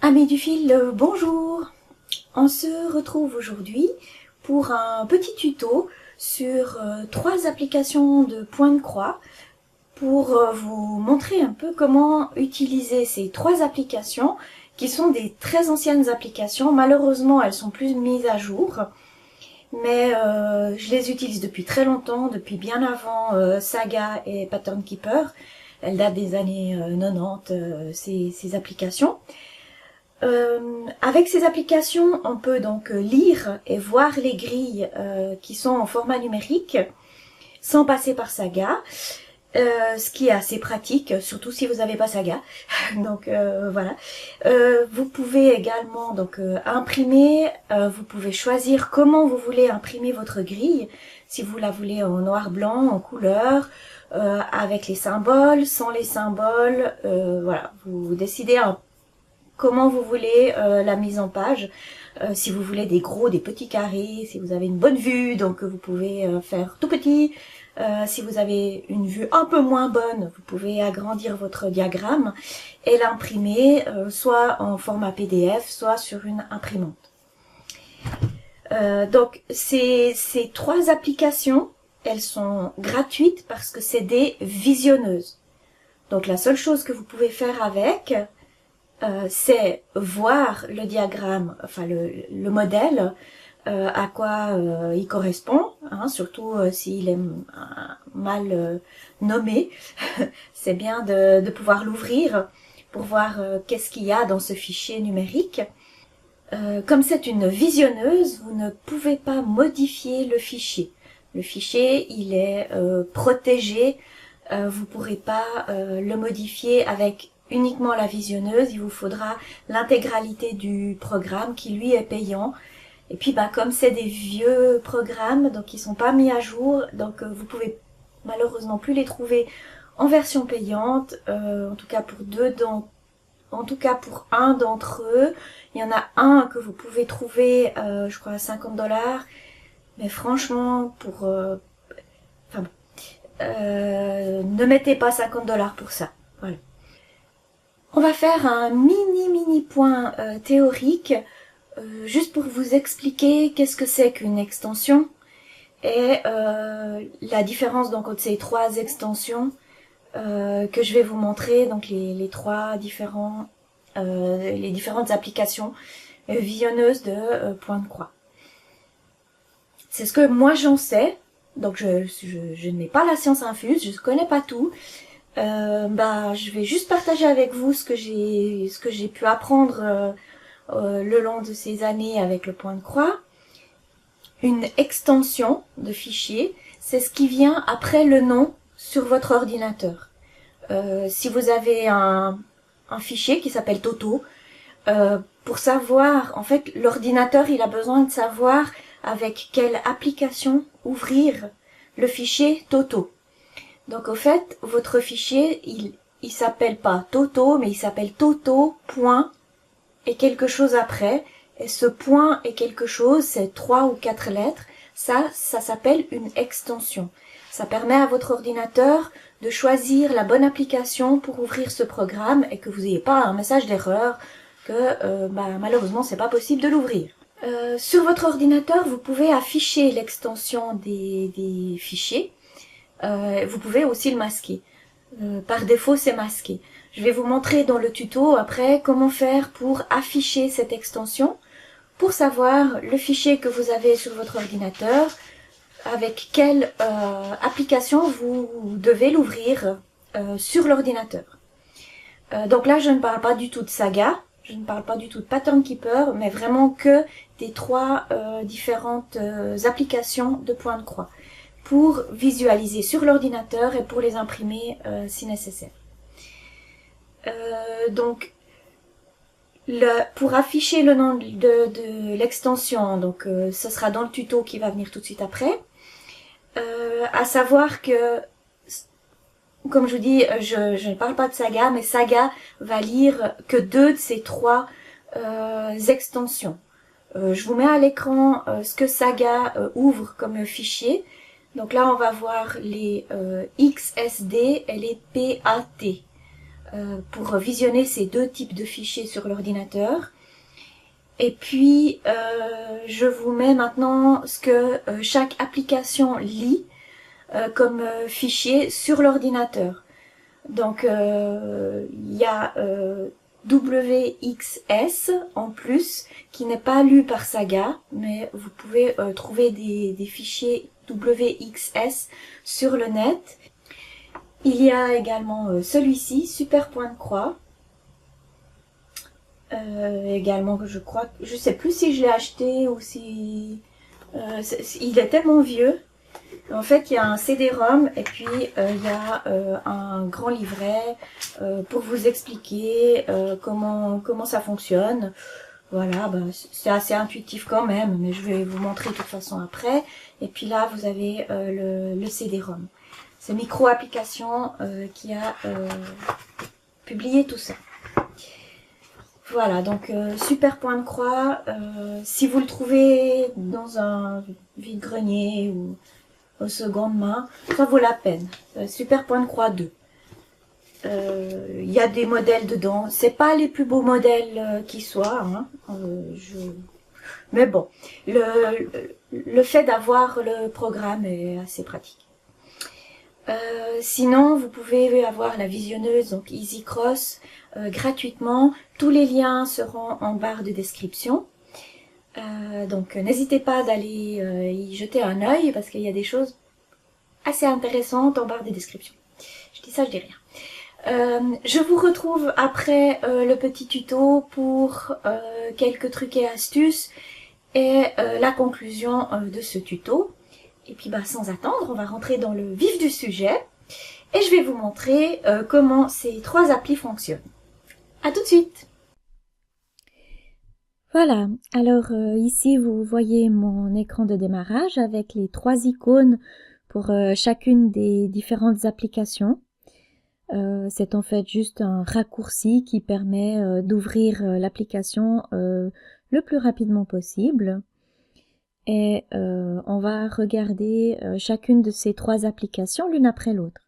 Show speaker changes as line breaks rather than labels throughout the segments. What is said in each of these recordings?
Amis du fil, bonjour. On se retrouve aujourd'hui pour un petit tuto sur 3 applications de point de croix pour vous montrer un peu comment utiliser ces 3 applications qui sont des très anciennes applications. Malheureusement, elles sont plus mises à jour, mais je les utilise depuis très longtemps, depuis bien avant Saga et Pattern Keeper. Elles datent des années 90, ces applications. Avec ces applications, on peut donc lire et voir les grilles qui sont en format numérique sans passer par Saga, ce qui est assez pratique, surtout si vous n'avez pas Saga. Donc voilà. Vous pouvez également donc imprimer. Vous pouvez choisir comment vous voulez imprimer votre grille. Si vous la voulez en noir, blanc, en couleur, avec les symboles, sans les symboles. Voilà, vous décidez comment vous voulez la mise en page, si vous voulez des gros, des petits carrés, si vous avez une bonne vue, donc vous pouvez faire tout petit. Si vous avez une vue un peu moins bonne, vous pouvez agrandir votre diagramme et l'imprimer soit en format PDF, soit sur une imprimante. Donc ces 3 applications, elles sont gratuites parce que c'est des visionneuses. Donc la seule chose que vous pouvez faire avec, c'est voir le diagramme, enfin le modèle, à quoi il correspond, hein, surtout s'il est mal nommé. C'est bien de pouvoir l'ouvrir pour voir qu'est-ce qu'il y a dans ce fichier numérique. Comme c'est une visionneuse, vous ne pouvez pas modifier le fichier. Le fichier, il est protégé, vous ne pourrez pas le modifier avec uniquement la visionneuse. Il vous faudra l'intégralité du programme qui lui est payant. Et puis comme c'est des vieux programmes, donc ils sont pas mis à jour, donc vous pouvez malheureusement plus les trouver en version payante, en tout cas pour un d'entre eux. Il y en a un que vous pouvez trouver, je crois à $50, mais franchement ne mettez pas $50 pour ça. Voilà. On va faire un mini point théorique, juste pour vous expliquer qu'est-ce que c'est qu'une extension et la différence donc entre ces 3 extensions que je vais vous montrer, donc les différentes applications visionneuses de point de croix. C'est ce que moi j'en sais, donc je n'ai pas la science infuse, je ne connais pas tout. Je vais juste partager avec vous ce que j'ai pu apprendre le long de ces années avec le point de croix. Une extension de fichier, c'est ce qui vient après le nom sur votre ordinateur. Si vous avez un fichier qui s'appelle Toto, pour savoir, en fait, l'ordinateur, il a besoin de savoir avec quelle application ouvrir le fichier Toto. Donc au fait, votre fichier, il s'appelle pas Toto, mais il s'appelle Toto, point, et quelque chose après. Et ce point et quelque chose, c'est 3 ou 4 lettres. Ça s'appelle une extension. Ça permet à votre ordinateur de choisir la bonne application pour ouvrir ce programme et que vous n'ayez pas un message d'erreur que malheureusement c'est pas possible de l'ouvrir. Sur votre ordinateur, vous pouvez afficher l'extension des fichiers. Vous pouvez aussi le masquer. Par défaut, c'est masqué. Je vais vous montrer dans le tuto après comment faire pour afficher cette extension, pour savoir le fichier que vous avez sur votre ordinateur, avec quelle application vous devez l'ouvrir sur l'ordinateur. Donc là, je ne parle pas du tout de Saga, je ne parle pas du tout de Pattern Keeper, mais vraiment que des 3 différentes applications de point de croix, pour visualiser sur l'ordinateur et pour les imprimer si nécessaire. Donc, pour afficher le nom de l'extension, donc ce sera dans le tuto qui va venir tout de suite après. À savoir que, comme je vous dis, je ne parle pas de Saga, mais Saga va lire que 2 de ces 3 extensions. Je vous mets à l'écran ce que Saga ouvre comme fichier. Donc là, on va voir les XSD et les PAT. pour visionner ces deux types de fichiers sur l'ordinateur. Et puis, je vous mets maintenant ce que chaque application lit comme fichier sur l'ordinateur. Donc, il y a WXS en plus, qui n'est pas lu par Saga, mais vous pouvez trouver des fichiers WXS sur le net. Il y a également celui-ci, Super Point de Croix. Également, je crois, je sais plus si je l'ai acheté ou si... il est tellement vieux. En fait, il y a un CD-ROM et puis il y a un grand livret pour vous expliquer comment ça fonctionne. Voilà, c'est assez intuitif quand même, mais je vais vous montrer de toute façon après. Et puis là, vous avez le CD-ROM. C'est Micro Application qui a publié tout ça. Voilà, donc Super Point de Croix. Si vous le trouvez dans un vide-grenier ou aux secondes mains, ça vaut la peine. Super Point de Croix 2. Il y a des modèles dedans. C'est pas les plus beaux modèles qui soient. Hein. Mais bon, le fait d'avoir le programme est assez pratique. Sinon, vous pouvez avoir la visionneuse, donc Easy Cross, gratuitement. Tous les liens seront en barre de description. Donc n'hésitez pas d'aller y jeter un œil parce qu'il y a des choses assez intéressantes en barre de description. Je dis ça, je dis rien. Je vous retrouve après le petit tuto pour quelques trucs et astuces et la conclusion de ce tuto. Et puis sans attendre, on va rentrer dans le vif du sujet et je vais vous montrer comment ces trois applis fonctionnent. À tout de suite!
Voilà, alors ici vous voyez mon écran de démarrage avec les trois icônes pour chacune des différentes applications. C'est en fait juste un raccourci qui permet d'ouvrir l'application le plus rapidement possible. Et on va regarder chacune de ces trois applications l'une après l'autre.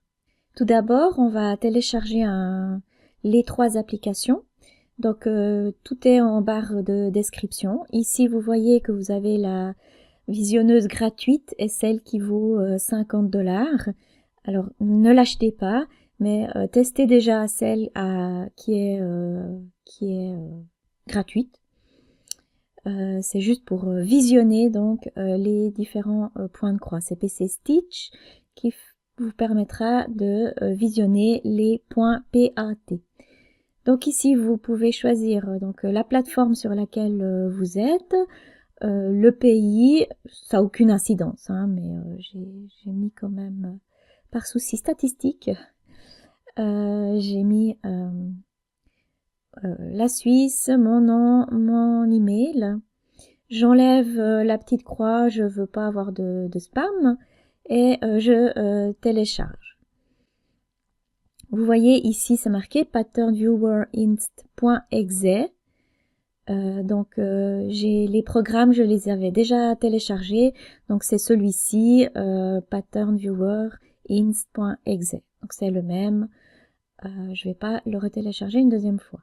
Tout d'abord, on va télécharger les trois applications. Donc tout est en barre de description. Ici, vous voyez que vous avez la visionneuse gratuite et celle qui vaut 50 $. Alors, ne l'achetez pas, mais testez déjà celle qui est gratuite. C'est juste pour visionner donc les différents points de croix. C'est PC Stitch qui vous permettra de visionner les points PAT. Donc ici, vous pouvez choisir donc la plateforme sur laquelle vous êtes, le pays, ça n'a aucune incidence, hein, mais j'ai mis quand même, par souci statistique, j'ai mis la Suisse, mon nom, mon email. J'enlève la petite croix, je veux pas avoir de spam, et je télécharge. Vous voyez ici, c'est marqué patternviewer.inst.exe. Donc j'ai les programmes, je les avais déjà téléchargés. Donc c'est celui-ci, patternviewer.inst.exe. Donc c'est le même. Je vais pas le retélécharger une deuxième fois.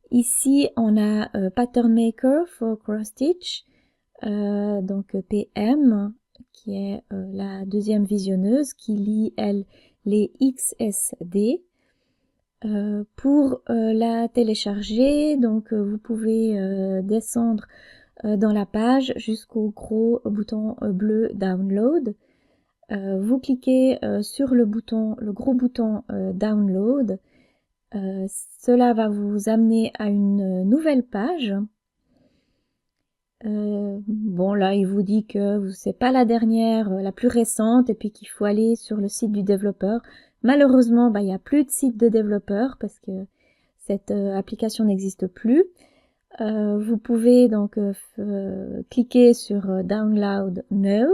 Ici, on a Pattern Maker for Cross Stitch, donc PM, qui est la deuxième visionneuse qui lit, elle, les XSD. Pour la télécharger, donc vous pouvez descendre dans la page jusqu'au gros bouton bleu Download. Vous cliquez sur le gros bouton Download. Cela va vous amener à une nouvelle page. Bon là il vous dit que c'est pas la dernière, la plus récente, et puis qu'il faut aller sur le site du développeur. Malheureusement, il n'y a plus de site de développeur parce que cette application n'existe plus. Vous pouvez donc cliquer sur Download Now.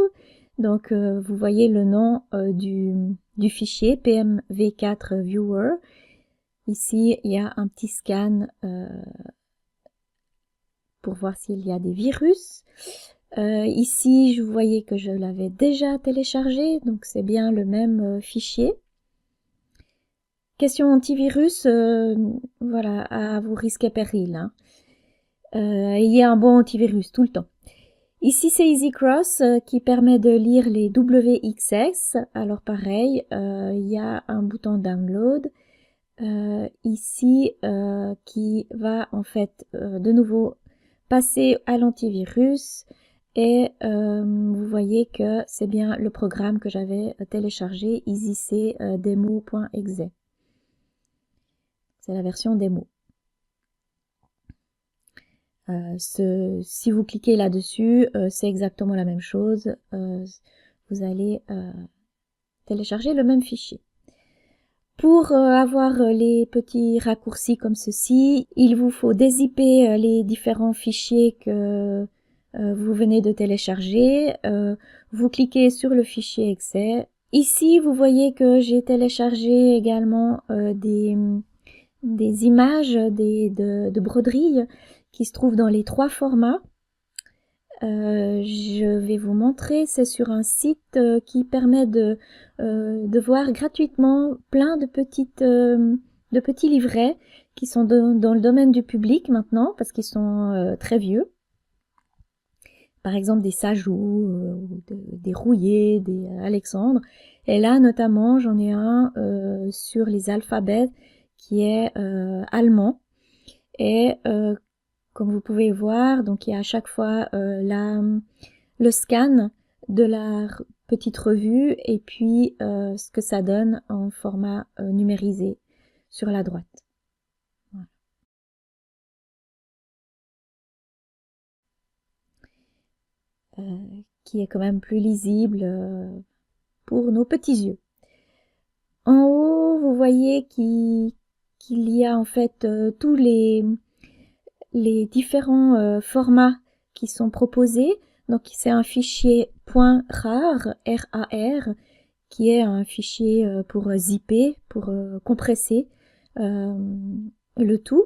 Donc vous voyez le nom du fichier PMV4 Viewer. Ici, il y a un petit scan pour voir s'il y a des virus. Ici, vous voyez que je l'avais déjà téléchargé, donc c'est bien le même fichier. question antivirus, voilà, à vos risques et périls. Hein. Ayez un bon antivirus tout le temps. Ici, c'est EasyCross qui permet de lire les WXS. Alors pareil, il y a un bouton download ici qui va en fait de nouveau passer à l'antivirus et vous voyez que c'est bien le programme que j'avais téléchargé, easycdemo.exe. C'est la version démo. Si vous cliquez là-dessus, c'est exactement la même chose. Vous allez télécharger le même fichier. Pour avoir les petits raccourcis comme ceci, il vous faut dézipper les différents fichiers que vous venez de télécharger. Vous cliquez sur le fichier exe. Ici, vous voyez que j'ai téléchargé également des images de broderie qui se trouvent dans les 3 formats. Je vais vous montrer, c'est sur un site qui permet de voir gratuitement plein de petits livrets qui sont dans le domaine du public maintenant parce qu'ils sont très vieux. Par exemple des Sajou, des Rouillé, des Alexandre. Et là notamment j'en ai un sur les alphabets qui est allemand. Et comme vous pouvez voir, donc il y a à chaque fois le scan de la petite revue et puis ce que ça donne en format numérisé sur la droite. Voilà. Qui est quand même plus lisible pour nos petits yeux. En haut, vous voyez qu'il y a en fait tous les différents formats qui sont proposés. Donc c'est un fichier .rar, R-A-R, qui est un fichier pour zipper, pour compresser le tout.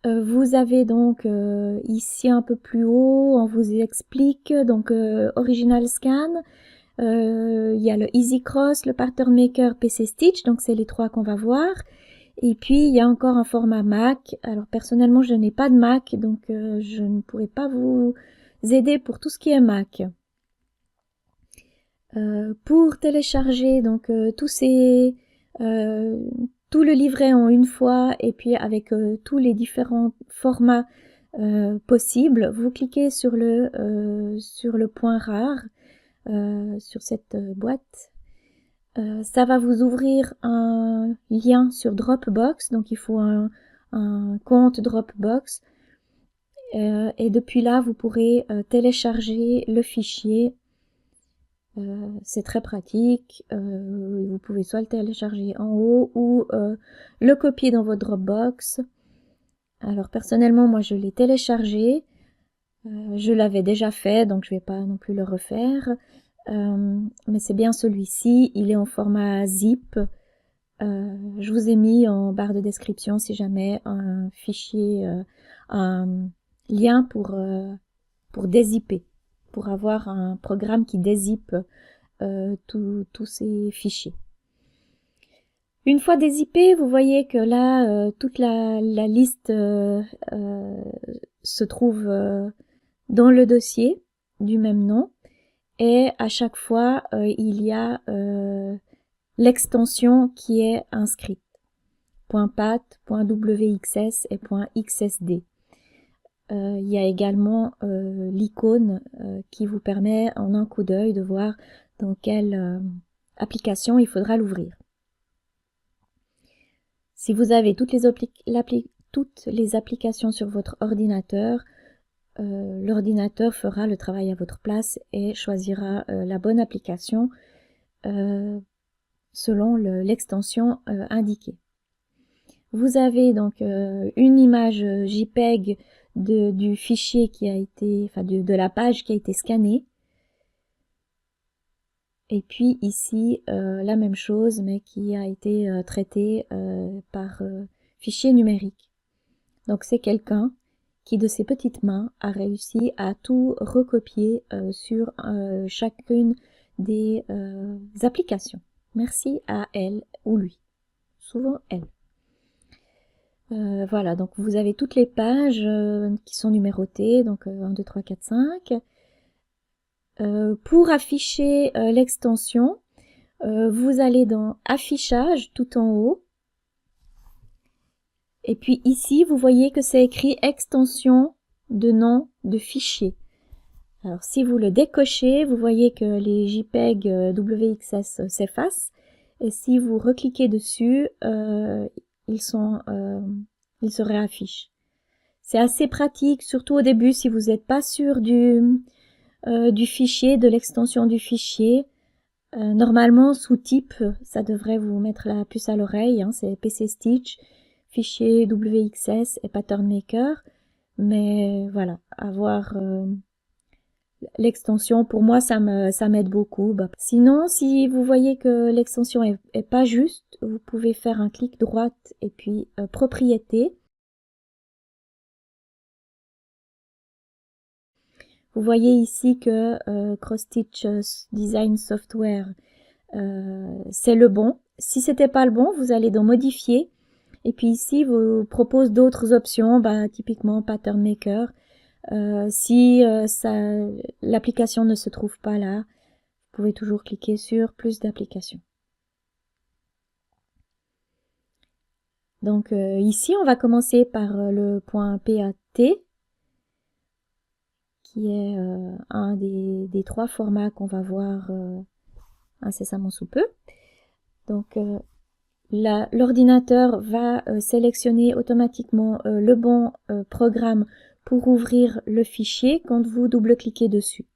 Vous avez donc ici un peu plus haut, on vous explique donc Original Scan, il y a le EasyCross, le Pattern Maker, PC Stitch, donc c'est les 3 qu'on va voir. Et puis il y a encore un format Mac. Alors personnellement je n'ai pas de Mac, donc je ne pourrai pas vous aider pour tout ce qui est Mac. Pour télécharger donc tout le livret en une fois et puis avec tous les différents formats possibles, vous cliquez sur le point rare sur cette boîte. Ça va vous ouvrir un lien sur Dropbox, donc il faut un compte Dropbox. Et depuis là, vous pourrez télécharger le fichier. C'est très pratique. Vous pouvez soit le télécharger en haut ou le copier dans votre Dropbox. Alors personnellement, moi je l'ai téléchargé. Je l'avais déjà fait, donc je ne vais pas non plus le refaire. Mais c'est bien celui-ci, il est en format zip. Je vous ai mis en barre de description si jamais un fichier, un lien pour dézipper, pour avoir un programme qui dézippe tous ces fichiers. Une fois dézippé, vous voyez que là, toute la liste se trouve dans le dossier du même nom. Et à chaque fois, il y a l'extension qui est inscrite. .pat, .wxs et .xsd. Il y a également l'icône qui vous permet en un coup d'œil de voir dans quelle application il faudra l'ouvrir. Si vous avez toutes les applications sur votre ordinateur, l'ordinateur fera le travail à votre place et choisira la bonne application selon l'extension indiquée. Vous avez donc une image JPEG du fichier qui a été, enfin de la page qui a été scannée. Et puis ici, la même chose, mais qui a été traitée par fichier numérique. Donc c'est quelqu'un qui de ses petites mains a réussi à tout recopier sur chacune des applications. Merci à elle ou lui. souvent L. Voilà, donc vous avez toutes les pages qui sont numérotées, donc 1, 2, 3, 4, 5. Pour afficher l'extension, vous allez dans Affichage tout en haut. Et puis ici, vous voyez que c'est écrit Extension de nom de fichier. Alors si vous le décochez, vous voyez que les JPEG WXS s'effacent. Et si vous recliquez dessus, ils se réaffichent. C'est assez pratique, surtout au début si vous n'êtes pas sûr du fichier, de l'extension du fichier. Normalement, sous type, ça devrait vous mettre la puce à l'oreille, hein, c'est PC Stitch, fichier WXS et Pattern Maker. Mais voilà, avoir l'extension, pour moi, ça m'aide beaucoup. Bah, sinon, si vous voyez que l'extension est pas juste, vous pouvez faire un clic droite et puis Propriétés. Vous voyez ici que Cross-Stitch Design Software, c'est le bon. Si c'était pas le bon, vous allez dans Modifier. Et puis ici, vous propose d'autres options, bah, typiquement Pattern Maker. Si l'application ne se trouve pas là, vous pouvez toujours cliquer sur Plus d'applications. Donc ici, on va commencer par le point PAT, qui est un des 3 formats qu'on va voir incessamment sous peu. Donc l'ordinateur va sélectionner automatiquement le bon programme pour ouvrir le fichier quand vous double-cliquez dessus.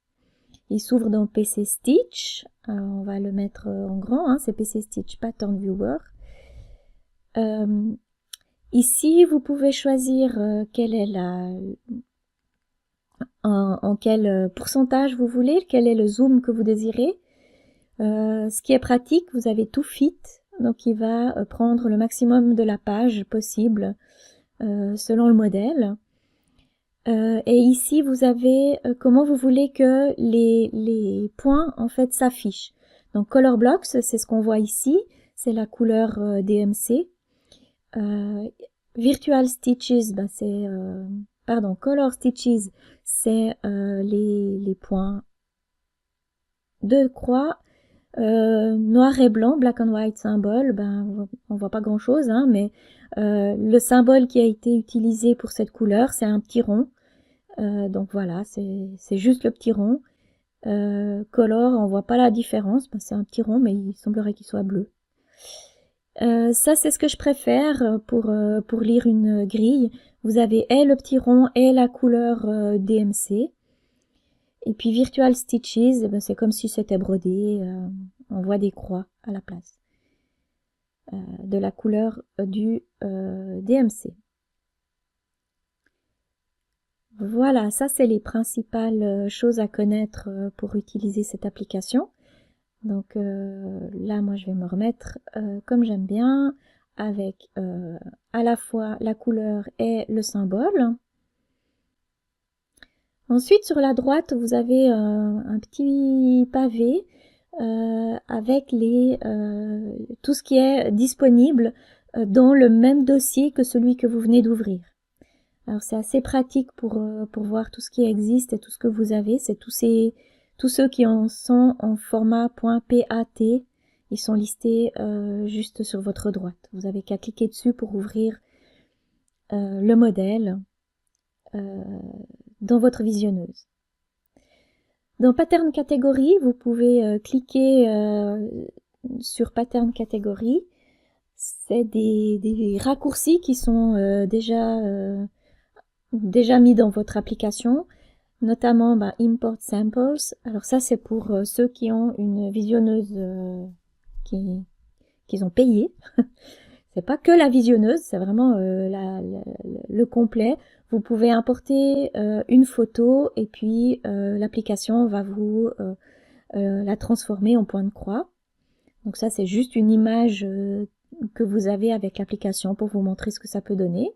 Il s'ouvre dans PC Stitch. On va le mettre en grand, hein, c'est PC Stitch Pattern Viewer. Ici, vous pouvez choisir quelle est en quel pourcentage vous voulez, quel est le zoom que vous désirez. Ce qui est pratique, vous avez tout fit, donc il va prendre le maximum de la page possible selon le modèle. Et ici, vous avez comment vous voulez que les points en fait s'affichent. Donc Color Blocks, c'est ce qu'on voit ici, c'est la couleur DMC. Virtual Stitches, ben c'est Color Stitches, c'est les points de croix. Noir et blanc, black and white symbole, ben on voit pas grand chose, hein, mais le symbole qui a été utilisé pour cette couleur, c'est un petit rond. Donc voilà, c'est juste le petit rond. Color, on voit pas la différence, ben, c'est un petit rond, mais il semblerait qu'il soit bleu. Ça, c'est ce que je préfère pour lire une grille. Vous avez et le petit rond et la couleur DMC. Et puis Virtual Stitches, eh ben, c'est comme si c'était brodé. On voit des croix à la place de la couleur du DMC. Voilà, ça c'est les principales choses à connaître pour utiliser cette application. Donc là, moi je vais me remettre comme j'aime bien, avec à la fois la couleur et le symbole. Ensuite, sur la droite, vous avez un petit pavé avec tout ce qui est disponible dans le même dossier que celui que vous venez d'ouvrir. Alors c'est assez pratique pour voir tout ce qui existe et tout ce que vous avez. C'est tous ceux qui en sont en format .pat. Ils sont listés juste sur votre droite. Vous avez qu'à cliquer dessus pour ouvrir le modèle dans votre visionneuse. Dans Pattern Category, vous pouvez cliquer sur Pattern Category. C'est des raccourcis qui sont déjà mis dans votre application, notamment Import Samples. Alors ça, c'est pour ceux qui ont une visionneuse qu'ils ont payée. C'est pas que la visionneuse, c'est vraiment le complet. Vous pouvez importer une photo et puis l'application va vous la transformer en point de croix. Donc ça, c'est juste une image que vous avez avec l'application pour vous montrer ce que ça peut donner.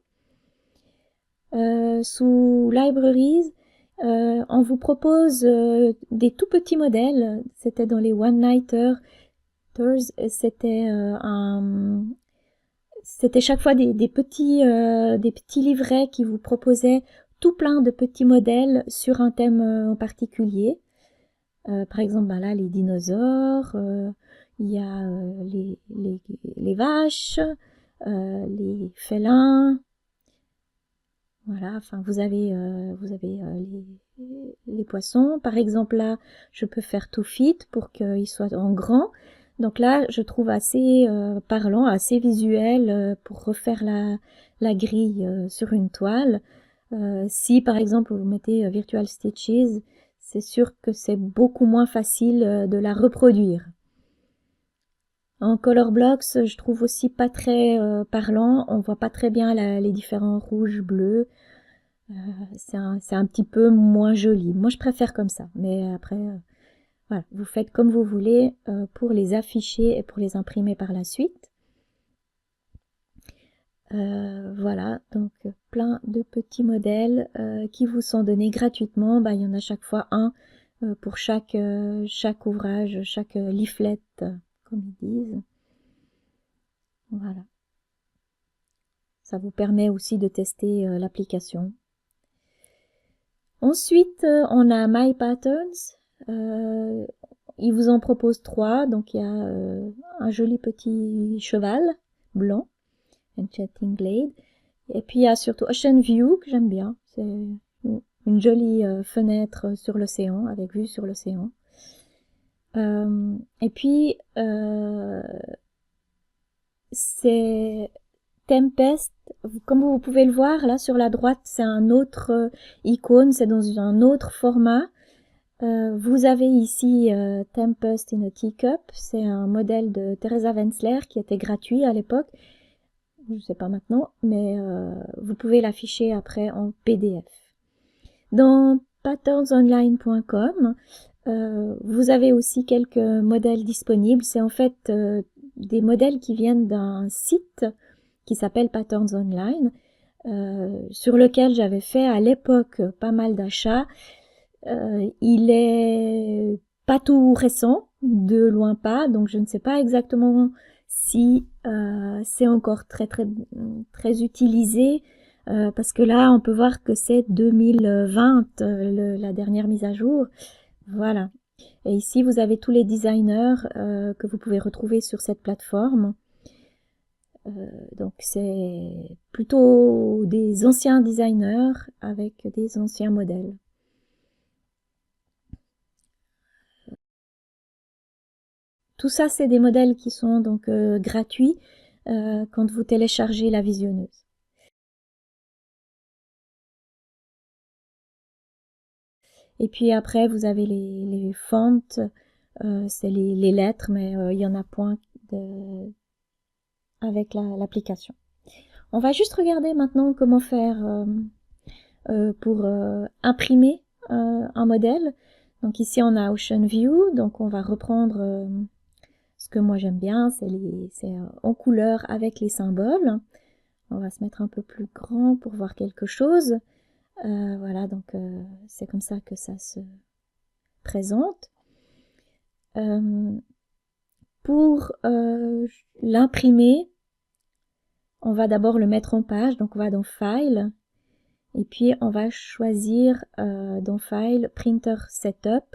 Sous Libraries, on vous propose des tout petits modèles. C'était dans les One-Nighters, c'était C'était chaque fois des petits livrets qui vous proposaient tout plein de petits modèles sur un thème en particulier. Par exemple, ben là, les dinosaures, il y a les vaches, les félins. Voilà, enfin, vous avez les poissons. Par exemple, là, je peux faire tout fit pour qu'ils soient en grand. Donc là, je trouve assez parlant, assez visuel pour refaire la grille sur une toile. Si, par exemple, vous mettez Virtual Stitches, c'est sûr que c'est beaucoup moins facile de la reproduire. En Color Blocks, je trouve aussi pas très parlant. On voit pas très bien les différents rouges, bleus. C'est un petit peu moins joli. Moi, je préfère comme ça. Mais après, voilà, vous faites comme vous voulez pour les afficher et pour les imprimer par la suite. Voilà, donc plein de petits modèles qui vous sont donnés gratuitement. Bah, il y en a chaque fois un pour chaque ouvrage, chaque leaflet, comme ils disent. Voilà. Ça vous permet aussi de tester l'application. Ensuite, on a My Patterns. Il vous en propose 3. Donc, il y a un joli petit cheval blanc, Enchanting Glade. Et puis, il y a surtout Ocean View, que j'aime bien. C'est une jolie fenêtre sur l'océan, avec vue sur l'océan. Et puis, c'est Tempest. Comme vous pouvez le voir, là, sur la droite, c'est un autre icône, c'est dans un autre format. Vous avez ici Tempest in a Teacup. C'est un modèle de Teresa Wenzler qui était gratuit à l'époque. Je ne sais pas maintenant, mais vous pouvez l'afficher après en PDF. Dans patternsonline.com, vous avez aussi quelques modèles disponibles. C'est en fait des modèles qui viennent d'un site qui s'appelle Patterns Online, sur lequel j'avais fait à l'époque pas mal d'achats. Il est pas tout récent, de loin pas, donc je ne sais pas exactement si c'est encore très utilisé, parce que là on peut voir que c'est 2020 la dernière mise à jour. Voilà. Et ici vous avez tous les designers que vous pouvez retrouver sur cette plateforme. Donc c'est plutôt des anciens designers avec des anciens modèles. Tout ça, c'est des modèles qui sont donc gratuits quand vous téléchargez la visionneuse. Et puis après, vous avez les fonts, c'est les lettres, mais il y en a point avec l'application. On va juste regarder maintenant comment faire pour imprimer un modèle. Donc ici, on a Ocean View, donc on va reprendre ce que moi j'aime bien, c'est en couleur avec les symboles. On va se mettre un peu plus grand pour voir quelque chose. Voilà, donc c'est comme ça que ça se présente. Pour l'imprimer, on va d'abord le mettre en page. Donc on va dans File. Et puis on va choisir dans File, Printer Setup.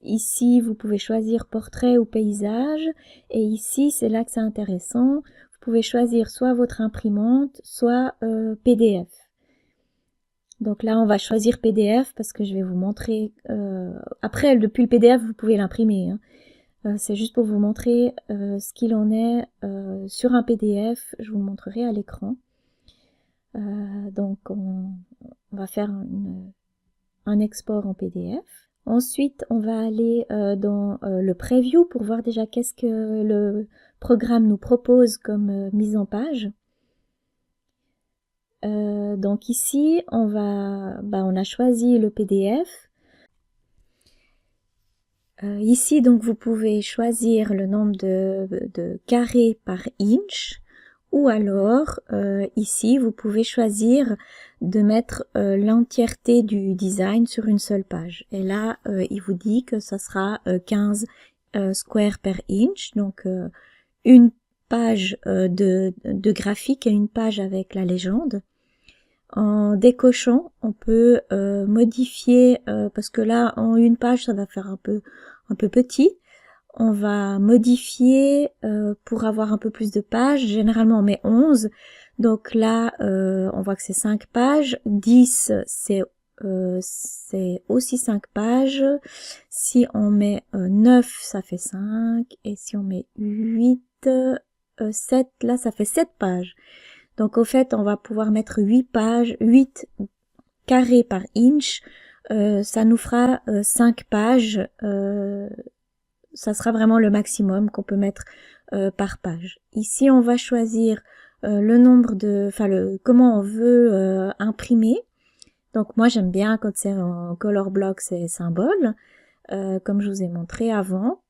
Ici, vous pouvez choisir portrait ou paysage. Et ici, c'est là que c'est intéressant. Vous pouvez choisir soit votre imprimante, soit PDF. Donc là, on va choisir PDF parce que je vais vous montrer... après, depuis le PDF, vous pouvez l'imprimer. Hein. C'est juste pour vous montrer ce qu'il en est sur un PDF. Je vous le montrerai à l'écran. Donc, on va faire un export en PDF. Ensuite, on va aller dans le preview pour voir déjà qu'est-ce que le programme nous propose comme mise en page. Donc ici, on a choisi le PDF. Ici, donc, vous pouvez choisir le nombre de carrés par inch. Ou alors, ici, vous pouvez choisir de mettre l'entièreté du design sur une seule page. Et là, il vous dit que ça sera 15 squares per inch, donc une page de graphique et une page avec la légende. En décochant, on peut modifier, parce que là, en une page, ça va faire un peu petit. On va modifier pour avoir un peu plus de pages. Généralement, on met 11. Donc là, on voit que c'est 5 pages. 10, c'est aussi 5 pages. Si on met 9, ça fait 5. Et si on met 8, 7, là, ça fait 7 pages. Donc au fait, on va pouvoir mettre 8 pages, 8 carrés par inch. Ça nous fera 5 pages. Ça sera vraiment le maximum qu'on peut mettre par page. Ici, on va choisir le nombre de, comment on veut imprimer. Donc moi, j'aime bien quand c'est en color block, c'est symbole, comme je vous ai montré avant.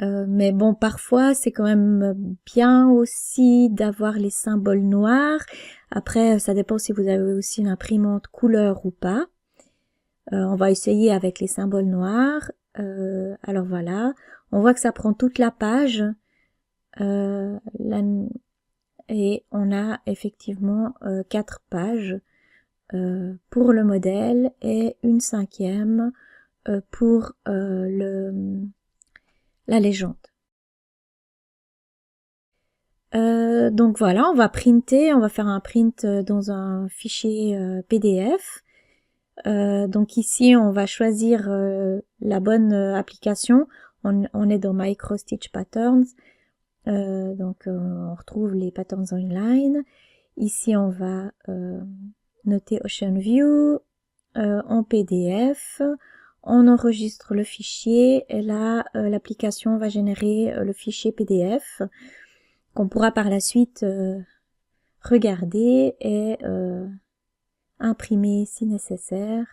Mais bon, parfois, c'est quand même bien aussi d'avoir les symboles noirs. Après, ça dépend si vous avez aussi une imprimante couleur ou pas. On va essayer avec les symboles noirs. Alors voilà, on voit que ça prend toute la page. Et on a effectivement 4 pages pour le modèle et une 5e pour la légende. Donc voilà, on va printer, on va faire un print dans un fichier PDF. Donc ici, on va choisir la bonne application. On est dans Microstitch Patterns. Donc on retrouve les patterns online. Ici, on va noter Ocean View en PDF. On enregistre le fichier et là, l'application va générer le fichier PDF qu'on pourra par la suite regarder et imprimer si nécessaire.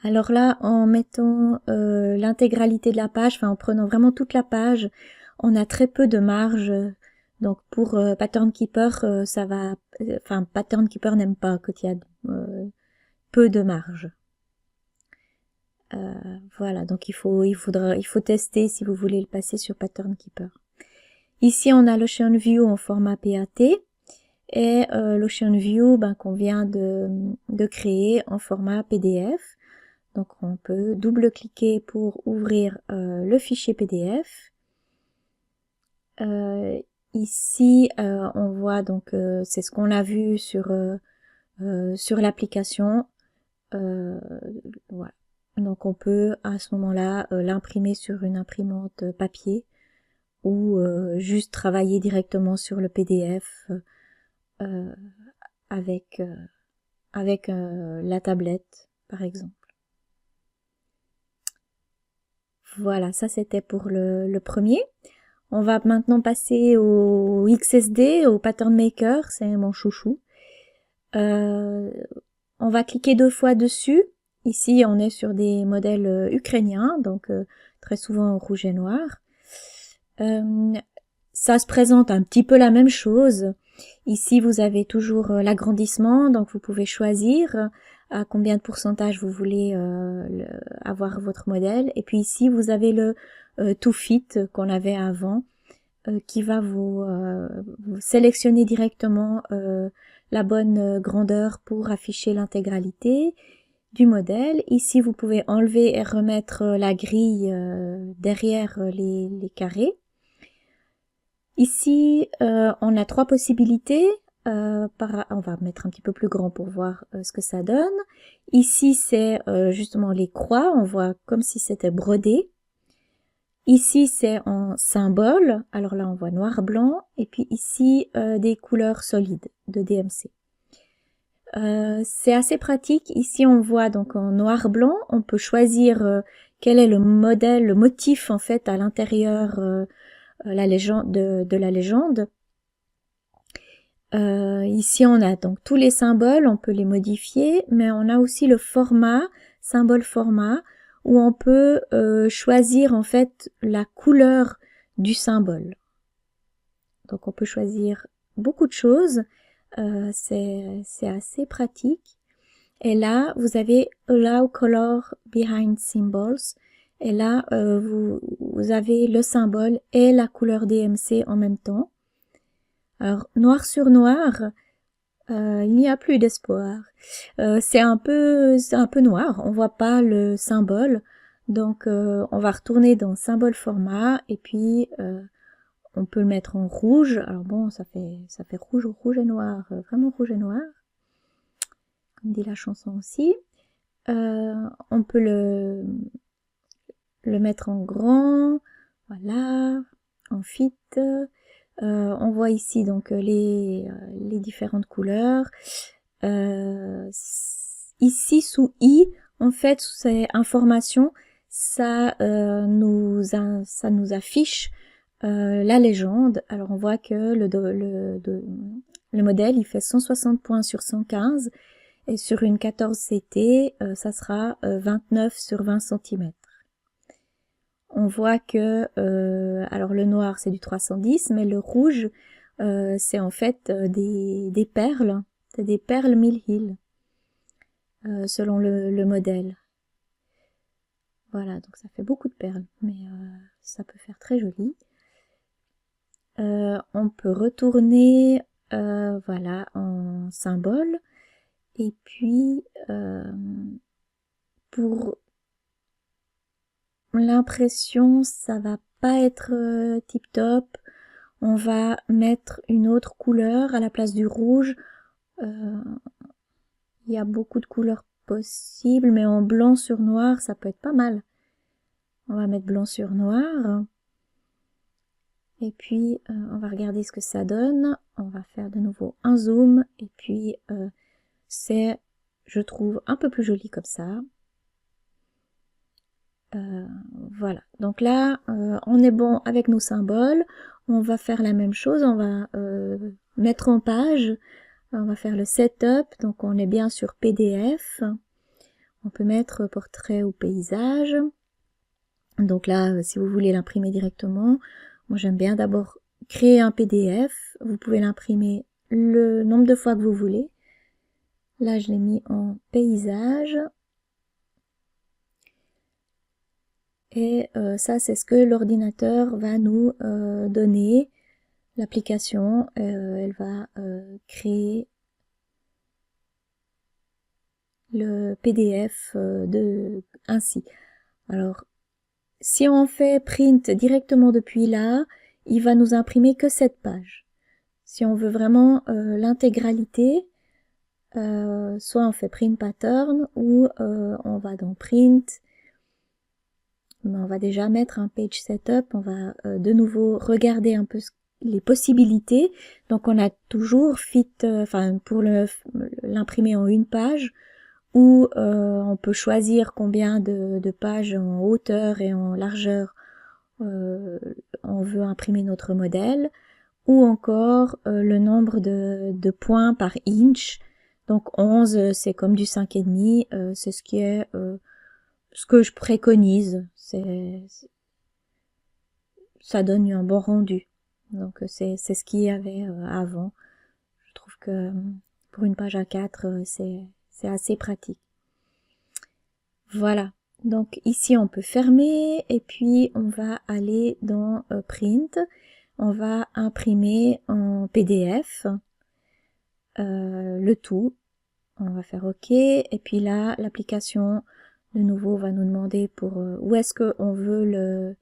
Alors là, en mettant l'intégralité de la page, enfin en prenant vraiment toute la page, on a très peu de marge. Donc pour Pattern Keeper, ça va. Enfin, Pattern Keeper n'aime pas quand il y a peu de marge. Voilà, donc il faut tester si vous voulez le passer sur Pattern Keeper. Ici, on a l'Ocean View en format PAT et l'Ocean View qu'on vient de créer en format PDF. Donc on peut double-cliquer pour ouvrir le fichier PDF. Ici, on voit donc c'est ce qu'on a vu sur l'application. Voilà. Donc on peut à ce moment-là l'imprimer sur une imprimante papier ou juste travailler directement sur le PDF avec la tablette par exemple. Voilà, ça c'était pour le premier. On va maintenant passer au XSD, au Pattern Maker, c'est mon chouchou. On va cliquer 2 fois dessus. Ici, on est sur des modèles ukrainiens, donc très souvent en rouge et noir. Ça se présente un petit peu la même chose. Ici, vous avez toujours l'agrandissement, donc vous pouvez choisir à combien de pourcentage vous voulez avoir votre modèle. Et puis ici, vous avez le To Fit qu'on avait avant, qui va vous sélectionner directement la bonne grandeur pour afficher l'intégralité du modèle. Ici, vous pouvez enlever et remettre la grille derrière les carrés. Ici, on a 3 possibilités. On va mettre un petit peu plus grand pour voir ce que ça donne. Ici, c'est justement les croix. On voit comme si c'était brodé. Ici, c'est en symbole. Alors là, on voit noir-blanc. Et puis ici, des couleurs solides de DMC. C'est assez pratique. Ici, on voit donc en noir-blanc. On peut choisir quel est le modèle, le motif en fait à l'intérieur la légende de la légende. Ici, on a donc tous les symboles. On peut les modifier. Mais on a aussi le format, symbole format, où on peut choisir en fait la couleur du symbole. Donc on peut choisir beaucoup de choses, c'est assez pratique. Et là, vous avez Allow Color Behind Symbols. Et là, vous avez le symbole et la couleur DMC en même temps. Alors, noir sur noir, il n'y a plus d'espoir. C'est un peu noir, on voit pas le symbole. Donc, on va retourner dans symbole format et puis on peut le mettre en rouge. Alors bon, ça fait rouge et noir, vraiment rouge et noir, comme dit la chanson aussi. On peut le mettre en grand, voilà, en fit. On voit ici donc les différentes couleurs. Ici sous I, en fait, sous ces informations, ça nous affiche la légende. Alors on voit que le modèle il fait 160 points sur 115 et sur une 14 CT ça sera 29 sur 20 cm. On voit que alors le noir c'est du 310 mais le rouge c'est en fait des perles, c'est des perles Mill Hill selon le modèle. Voilà, donc ça fait beaucoup de perles, mais ça peut faire très joli. On peut retourner voilà en symbole et puis pour l'impression ça va pas être tip top. On va mettre une autre couleur à la place du rouge. Il y a beaucoup de couleurs possibles, mais en blanc sur noir ça peut être pas mal. On va mettre blanc sur noir. Et puis, on va regarder ce que ça donne. On va faire de nouveau un zoom. Et puis, c'est, je trouve, un peu plus joli comme ça. Voilà. Donc là, on est bon avec nos symboles. On va faire la même chose. On va mettre en page. On va faire le setup. Donc, on est bien sur PDF. On peut mettre portrait ou paysage. Donc là, si vous voulez l'imprimer directement, moi j'aime bien d'abord créer un PDF. Vous pouvez l'imprimer le nombre de fois que vous voulez. Là, je l'ai mis en paysage. Et ça, c'est ce que l'ordinateur va nous donner. L'application, elle va créer le PDF ainsi. Alors, si on fait print directement depuis là, il va nous imprimer que cette page. Si on veut vraiment l'intégralité, soit on fait print pattern ou on va dans print. Mais on va déjà mettre un page setup. On va de nouveau regarder un peu les possibilités. Donc on a toujours fit, pour l'imprimer en une page, où on peut choisir combien de pages en hauteur et en largeur on veut imprimer notre modèle, ou encore le nombre de points par inch. Donc 11 c'est comme du 5,5, c'est ce qui est ce que je préconise. Ça donne un bon rendu. Donc c'est ce qu'il y avait avant. Je trouve que pour une page A4 c'est assez pratique. Voilà. Donc ici on peut fermer et puis on va aller dans print. On va imprimer en PDF le tout. On va faire OK. Et puis là, l'application, de nouveau, va nous demander pour où est-ce qu'on veut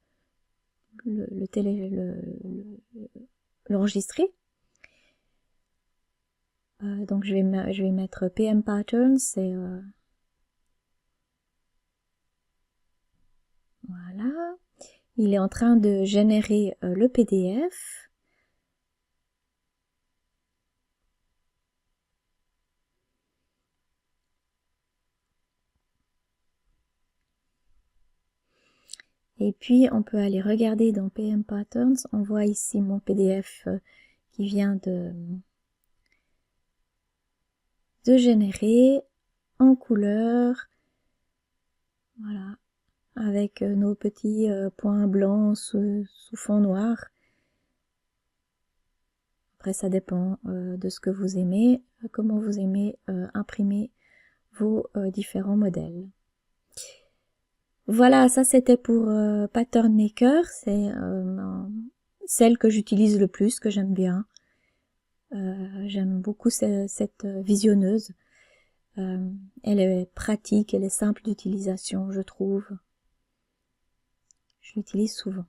l'enregistrer. Donc je vais mettre PM Patterns. Voilà. Il est en train de générer le PDF. Et puis on peut aller regarder dans PM Patterns. On voit ici mon PDF qui vient de générer en couleur. Voilà. Avec nos petits points blancs sous fond noir. Après ça dépend de ce que vous aimez, comment vous aimez imprimer vos différents modèles. Voilà, ça c'était pour Pattern Maker, c'est celle que j'utilise le plus, que j'aime bien. J'aime beaucoup cette visionneuse. Elle est pratique, elle est simple d'utilisation, je trouve. Je l'utilise souvent.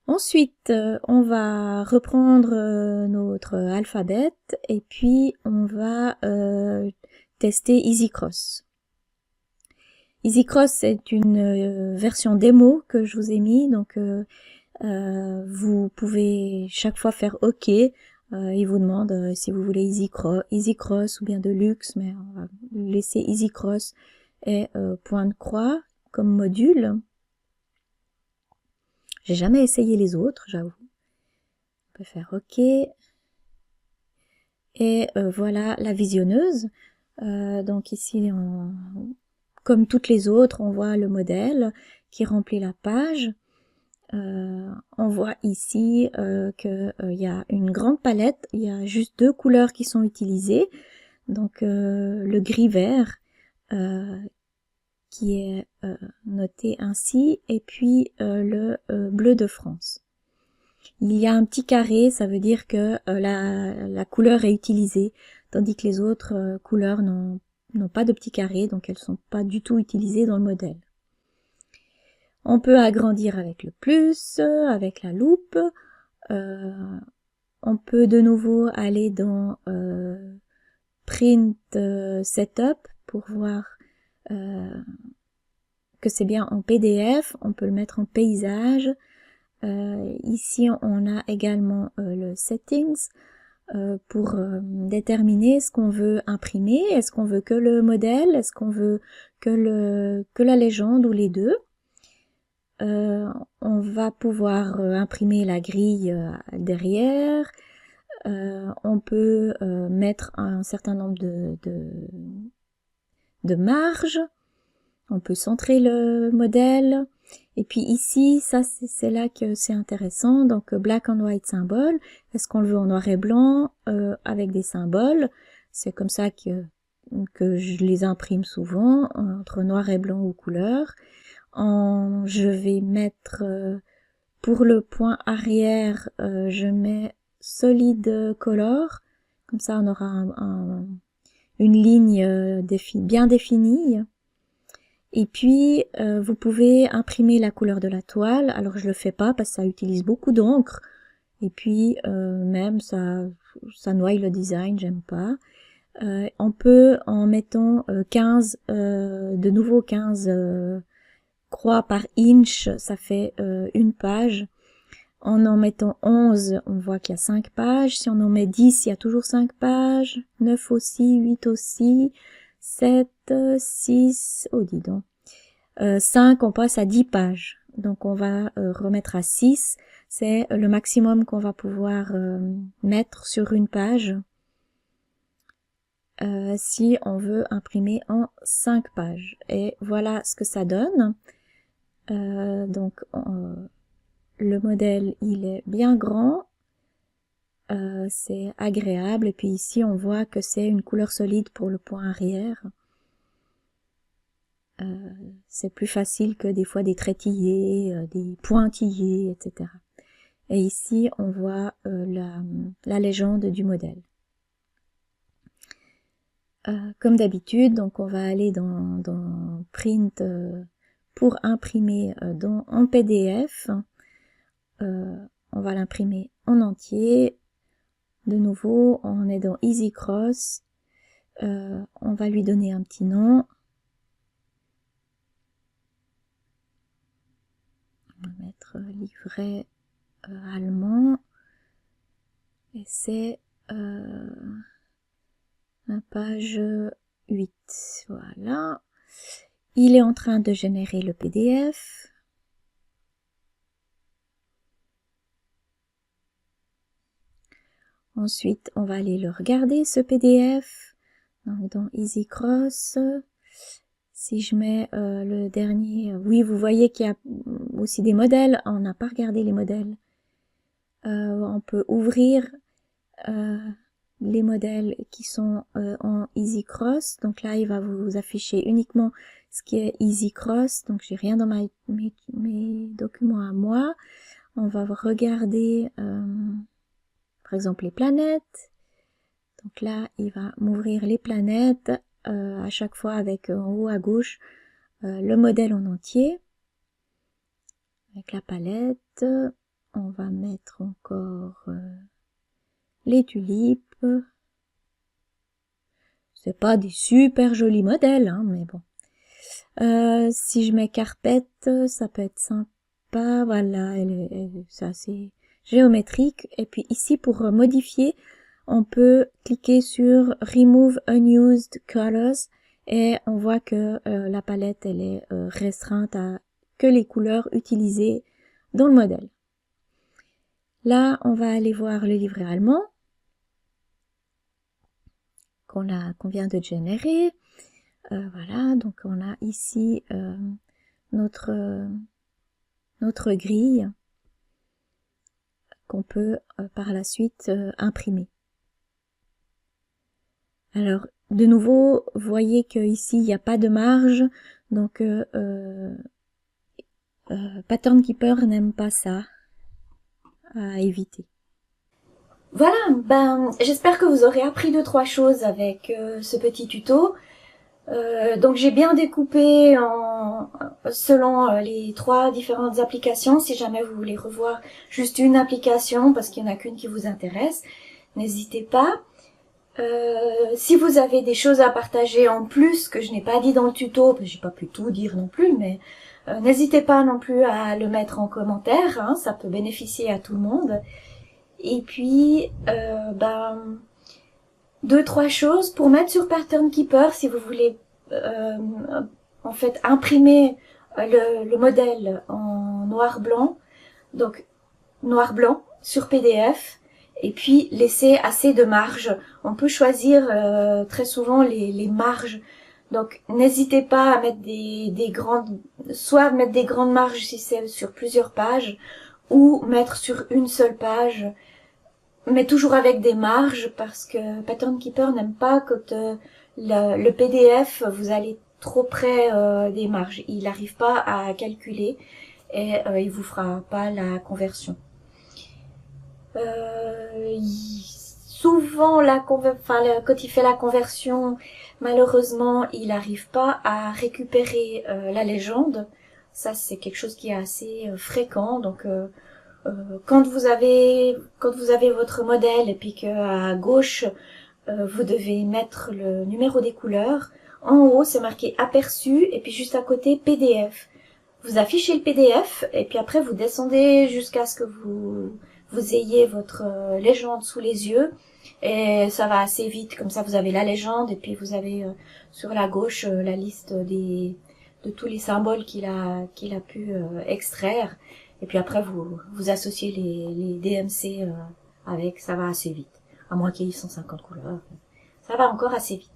Ensuite, on va reprendre notre alphabet et puis on va tester EasyCross. EasyCross, c'est une version démo que je vous ai mis, donc vous pouvez chaque fois faire OK. Il vous demande si vous voulez EasyCross ou bien Deluxe, mais on va laisser EasyCross et point de croix comme module. J'ai jamais essayé les autres, j'avoue. On peut faire OK. Et voilà la visionneuse. Donc ici, comme toutes les autres, on voit le modèle qui remplit la page. On voit ici qu'il y a une grande palette. Il y a juste 2 couleurs qui sont utilisées. Donc le gris-vert qui est noté ainsi, et puis le bleu de France. Il y a un petit carré, ça veut dire que la couleur est utilisée, tandis que les autres couleurs n'ont pas de petit carré, donc elles ne sont pas du tout utilisées dans le modèle. On peut agrandir avec le plus, avec la loupe. On peut de nouveau aller dans Print Setup pour voir que c'est bien en PDF. On peut le mettre en paysage. Ici, on a également le Settings pour déterminer ce qu'on veut imprimer. Est-ce qu'on veut que le modèle? Est-ce qu'on veut que la légende ou les deux? On va pouvoir imprimer la grille derrière. On peut mettre un certain nombre de marges. On peut centrer le modèle. Et puis ici, ça c'est là que c'est intéressant. Donc black and white symbole. Est-ce qu'on le veut en noir et blanc avec des symboles? C'est comme ça que je les imprime souvent, entre noir et blanc ou couleur. Je vais mettre pour le point arrière, je mets solid color. Comme ça on aura une ligne bien définie. Et puis, vous pouvez imprimer la couleur de la toile. Alors, je le fais pas parce que ça utilise beaucoup d'encre. Et puis, même, ça noie le design, j'aime pas. On peut, en mettant 15, de nouveau 15 croix par inch, ça fait une page. En mettant 11, on voit qu'il y a 5 pages. Si on en met 10, il y a toujours 5 pages. 9 aussi, 8 aussi. 7, 6, oh dis donc, 5, on passe à 10 pages. Donc on va remettre à 6, c'est le maximum qu'on va pouvoir mettre sur une page si on veut imprimer en 5 pages. Et voilà ce que ça donne. Donc le modèle, il est bien grand. C'est agréable, et puis ici on voit que c'est une couleur solide pour le point arrière. C'est plus facile que des fois des traitillés, des pointillés, etc. Et ici on voit la légende du modèle. Comme d'habitude, donc on va aller dans Print pour imprimer en PDF. On va l'imprimer en entier. De nouveau, on est dans EasyCross. On va lui donner un petit nom. On va mettre livret allemand. Et c'est la page 8. Voilà. Il est en train de générer le PDF. Ensuite, on va aller le regarder, ce PDF. Donc, dans EasyCross. Si je mets le dernier... oui, vous voyez qu'il y a aussi des modèles. On n'a pas regardé les modèles. On peut ouvrir les modèles qui sont en Easy Cross. Donc là, il va vous afficher uniquement ce qui est Easy Cross. Donc j'ai rien dans mes documents à moi. On va regarder par exemple les planètes. Donc là, il va m'ouvrir les planètes à chaque fois avec en haut à gauche le modèle en entier. Avec la palette, on va mettre encore les tulipes. C'est pas des super jolis modèles, hein, mais bon. Si je mets carpette, ça peut être sympa. Voilà, c'est assez géométrique. Et puis ici, pour modifier, on peut cliquer sur Remove Unused Colors et on voit que la palette, elle est restreinte à que les couleurs utilisées dans le modèle. Là, on va aller voir le livret allemand qu'on vient de générer. Voilà, donc on a ici notre grille qu'on peut par la suite imprimer. Alors, de nouveau, vous voyez qu'ici, il n'y a pas de marge, donc Pattern Keeper n'aime pas ça, à éviter.
Voilà, ben j'espère que vous aurez appris 2-3 choses avec ce petit tuto. Donc j'ai bien découpé selon les 3 différentes applications. Si jamais vous voulez revoir juste une application parce qu'il n'y en a qu'une qui vous intéresse, n'hésitez pas. Si vous avez des choses à partager en plus que je n'ai pas dit dans le tuto, parce que j'ai pas pu tout dire non plus, mais n'hésitez pas non plus à le mettre en commentaire, hein, ça peut bénéficier à tout le monde. Et puis, 2-3 choses pour mettre sur Pattern Keeper si vous voulez en fait imprimer le modèle en noir-blanc, donc noir-blanc sur PDF, et puis laisser assez de marge. On peut choisir très souvent les marges. Donc n'hésitez pas à mettre des grandes, soit mettre des grandes marges si c'est sur plusieurs pages, ou mettre sur une seule page, mais toujours avec des marges, parce que Pattern Keeper n'aime pas quand le PDF, vous allez trop près des marges. Il n'arrive pas à calculer et il vous fera pas la conversion. Souvent, quand il fait la conversion, malheureusement, il n'arrive pas à récupérer la légende. Ça, c'est quelque chose qui est assez fréquent. Donc, quand vous avez votre modèle et puis qu'à gauche, vous devez mettre le numéro des couleurs, en haut, c'est marqué aperçu et puis juste à côté PDF. Vous affichez le PDF et puis après, vous descendez jusqu'à ce que vous ayez votre légende sous les yeux et ça va assez vite. Comme ça, vous avez la légende et puis vous avez sur la gauche la liste de tous les symboles qu'il a pu extraire. Et puis après, vous associez les DMC avec, ça va assez vite. À moins qu'il y ait 150 couleurs. Ça va encore assez vite.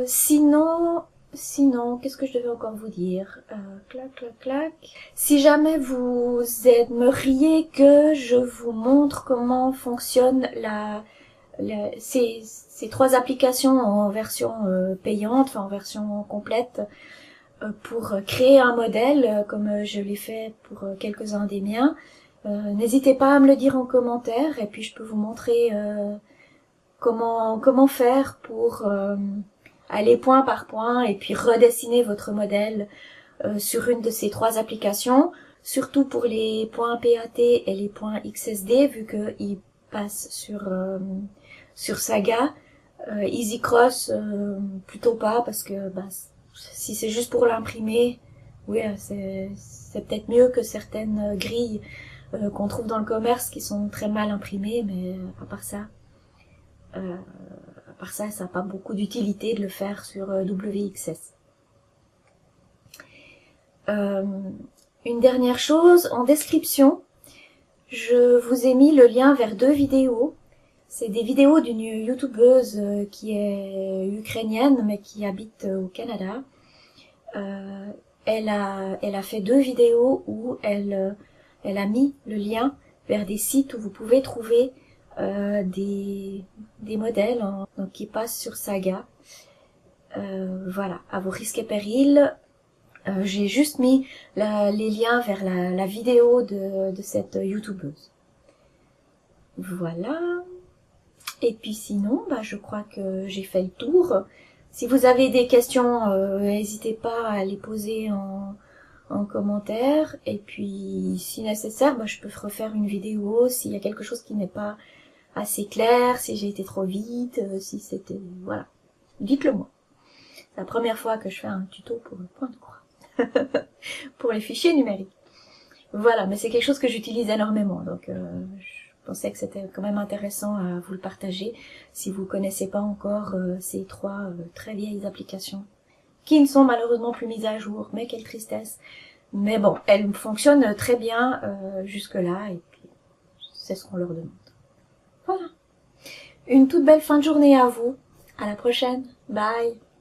Sinon, qu'est-ce que je devais encore vous dire? Clac. Si jamais vous aimeriez que je vous montre comment fonctionne ces 3 applications en version payante, enfin en version complète, pour créer un modèle, comme je l'ai fait pour quelques-uns des miens, n'hésitez pas à me le dire en commentaire, et puis je peux vous montrer comment faire pour aller point par point et puis redessiner votre modèle sur une de ces 3 applications, surtout pour les points PAT et les points XSD, vu qu'ils passent sur Saga. Easy Cross, plutôt pas, parce que si c'est juste pour l'imprimer, oui, c'est peut-être mieux que certaines grilles qu'on trouve dans le commerce qui sont très mal imprimées, mais à part ça, ça n'a pas beaucoup d'utilité de le faire sur WXS. Une dernière chose, en description, je vous ai mis le lien vers 2 vidéos. C'est des vidéos d'une youtubeuse qui est ukrainienne mais qui habite au Canada. Elle a fait 2 vidéos où elle a mis le lien vers des sites où vous pouvez trouver des modèles donc qui passent sur Saga. Voilà, à vos risques et périls. J'ai juste mis les liens vers la vidéo de cette youtubeuse. Voilà. Et puis sinon, je crois que j'ai fait le tour. Si vous avez des questions, n'hésitez pas à les poser en commentaire. Et puis, si nécessaire, je peux refaire une vidéo s'il y a quelque chose qui n'est pas assez clair, si j'ai été trop vite, si c'était... Voilà. Dites-le moi. C'est la première fois que je fais un tuto pour le point de croix. Pour les fichiers numériques. Voilà, mais c'est quelque chose que j'utilise énormément. Donc, je pensais que c'était quand même intéressant à vous le partager si vous connaissez pas encore ces trois très vieilles applications qui ne sont malheureusement plus mises à jour, mais quelle tristesse. Mais bon, elles fonctionnent très bien jusque-là et puis c'est ce qu'on leur demande. Voilà. Une toute belle fin de journée à vous. À la prochaine. Bye.